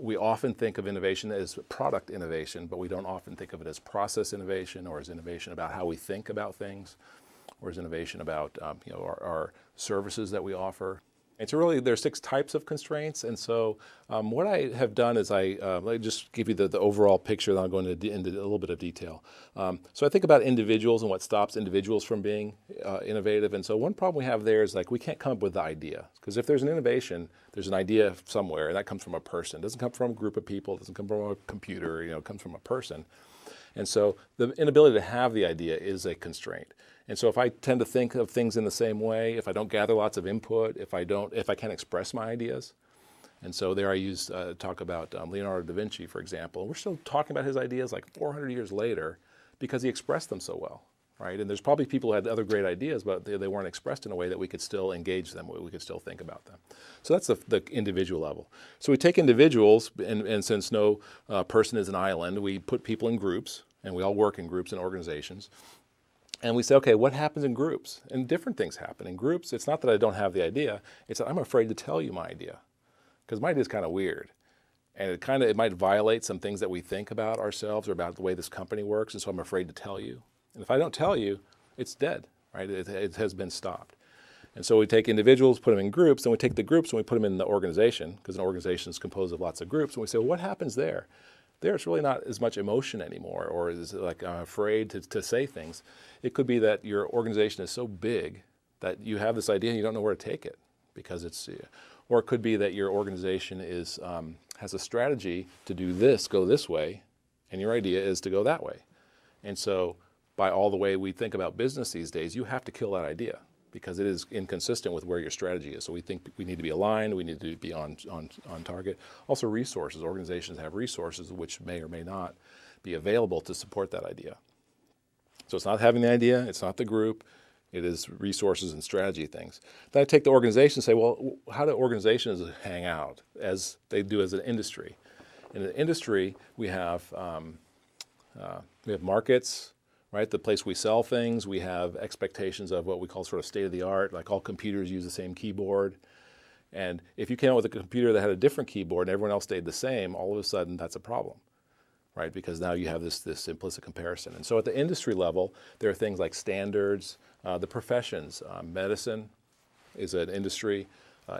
we often think of innovation as product innovation, but we don't often think of it as process innovation or as innovation about how we think about things, or as innovation about our services that we offer. And so really there's 6 types of constraints. And so what I have done is let me just give you the overall picture, then I'll go into a little bit of detail. So I think about individuals and what stops individuals from being innovative. And so one problem we have there is like we can't come up with the idea. Because if there's an innovation, there's an idea somewhere, and that comes from a person. It doesn't come from a group of people. It doesn't come from a computer. It comes from a person. And so the inability to have the idea is a constraint. And so if I tend to think of things in the same way, if I don't gather lots of input, if I can't express my ideas, and so there I talk about Leonardo da Vinci, for example. We're still talking about his ideas like 400 years later because he expressed them so well, right? And there's probably people who had other great ideas, but they weren't expressed in a way that we could still engage them, we could still think about them. So that's the individual level. So we take individuals, and since no person is an island, we put people in groups, and we all work in groups and organizations. And we say, okay, what happens in groups? And different things happen. In groups, it's not that I don't have the idea, it's that I'm afraid to tell you my idea. Because my idea is kind of weird. And it might violate some things that we think about ourselves or about the way this company works, and so I'm afraid to tell you. And if I don't tell you, it's dead, right? It has been stopped. And so we take individuals, put them in groups, and we take the groups and we put them in the organization, because an organization is composed of lots of groups, and we say, well, what happens there? There's really not as much emotion anymore, or is it like I'm afraid to say things. It could be that your organization is so big that you have this idea and you don't know where to take it, because or it could be that your organization has a strategy to do this, go this way, and your idea is to go that way. And so by all the way we think about business these days, you have to kill that idea, because it is inconsistent with where your strategy is. So we think we need to be aligned, we need to be on target. Also resources, organizations have resources which may or may not be available to support that idea. So it's not having the idea, it's not the group, it is resources and strategy things. Then I take the organization and say, well, how do organizations hang out as they do as an industry? In an industry, we have markets, right? The place we sell things, we have expectations of what we call sort of state of the art, like all computers use the same keyboard. And if you came out with a computer that had a different keyboard and everyone else stayed the same, all of a sudden that's a problem, right? Because now you have this implicit comparison. And so at the industry level, there are things like standards, the professions. Medicine is an industry,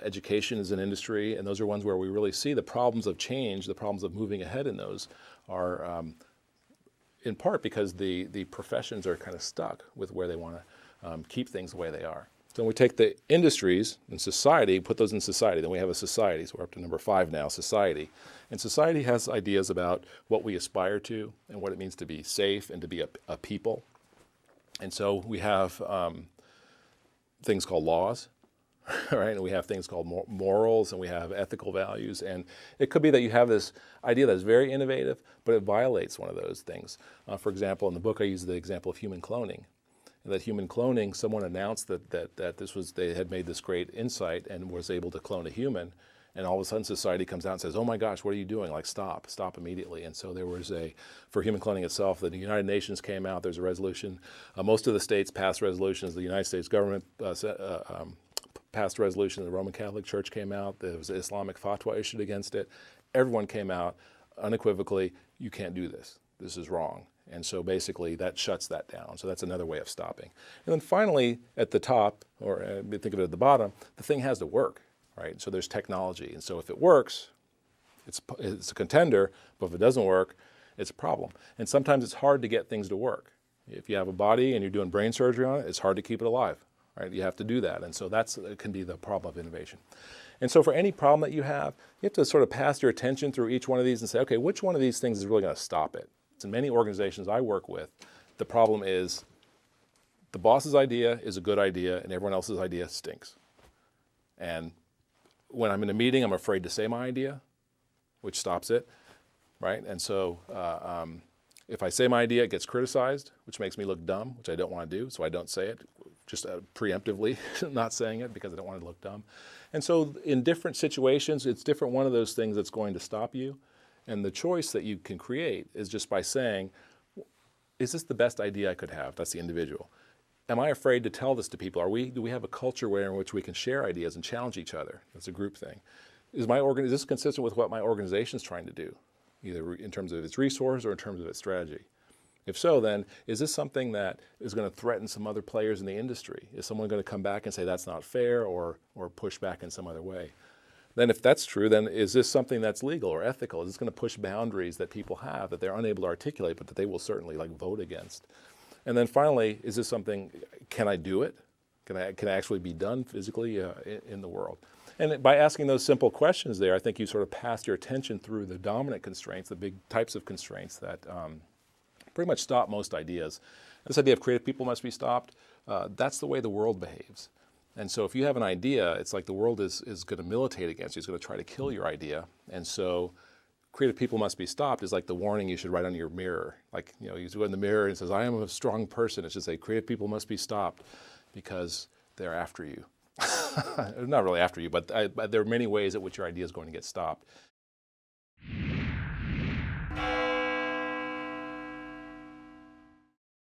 education is an industry, and those are ones where we really see the problems of change, the problems of moving ahead in those are in part because the professions are kind of stuck with where they want to keep things the way they are. So when we take the industries and society, put those in society, then we have a society. So we're up to number 5 now, society. And society has ideas about what we aspire to and what it means to be safe and to be a people. And so we have things called laws, right? And we have things called morals, and we have ethical values. And it could be that you have this idea that's very innovative, but it violates one of those things. For example, in the book I use the example of human cloning. And that human cloning, someone announced that they had made this great insight and was able to clone a human. And all of a sudden society comes out and says, oh my gosh, what are you doing? Like stop immediately. And so there was for human cloning itself, the United Nations came out, there's a resolution. Most of the states passed resolutions. The United States government passed a resolution. The Roman Catholic Church came out. There was an Islamic fatwa issued against it. Everyone came out unequivocally, you can't do this. This is wrong. And so basically that shuts that down. So that's another way of stopping. And then finally, at the top, or think of it at the bottom, the thing has to work, right? So there's technology. And so if it works, it's a contender, but if it doesn't work, it's a problem. And sometimes it's hard to get things to work. If you have a body and you're doing brain surgery on it, it's hard to keep it alive. Right? You have to do that. And so it can be the problem of innovation. And so for any problem that you have to sort of pass your attention through each one of these and say, okay, which one of these things is really going to stop it? In many organizations I work with, the problem is the boss's idea is a good idea and everyone else's idea stinks. And when I'm in a meeting, I'm afraid to say my idea, which stops it, right? And so if I say my idea, it gets criticized, which makes me look dumb, which I don't want to do, so I don't say it. Just preemptively not saying it because I don't want to look dumb. And so in different situations, it's different one of those things that's going to stop you. And the choice that you can create is just by saying, is this the best idea I could have? That's the individual. Am I afraid to tell this to people? Do we have a culture in which we can share ideas and challenge each other? That's a group thing. is this consistent with what my organization is trying to do, either in terms of its resource or in terms of its strategy? If so, then is this something that is going to threaten some other players in the industry? Is someone going to come back and say that's not fair or push back in some other way? Then if that's true, then is this something that's legal or ethical? Is this going to push boundaries that people have that they're unable to articulate, but that they will certainly vote against? And then finally, is this something, can I do it? Can I actually be done physically in the world? And by asking those simple questions there, I think you sort of passed your attention through the dominant constraints, the big types of constraints that pretty much stop most ideas. This idea of creative people must be stopped, that's the way the world behaves. And so if you have an idea, it's like the world is going to militate against you. It's going to try to kill your idea. And so creative people must be stopped is like the warning you should write on your mirror. Like, you go in the mirror and it says, I am a strong person. It should say, creative people must be stopped because they're after you. Not really after you, but there are many ways at which your idea is going to get stopped.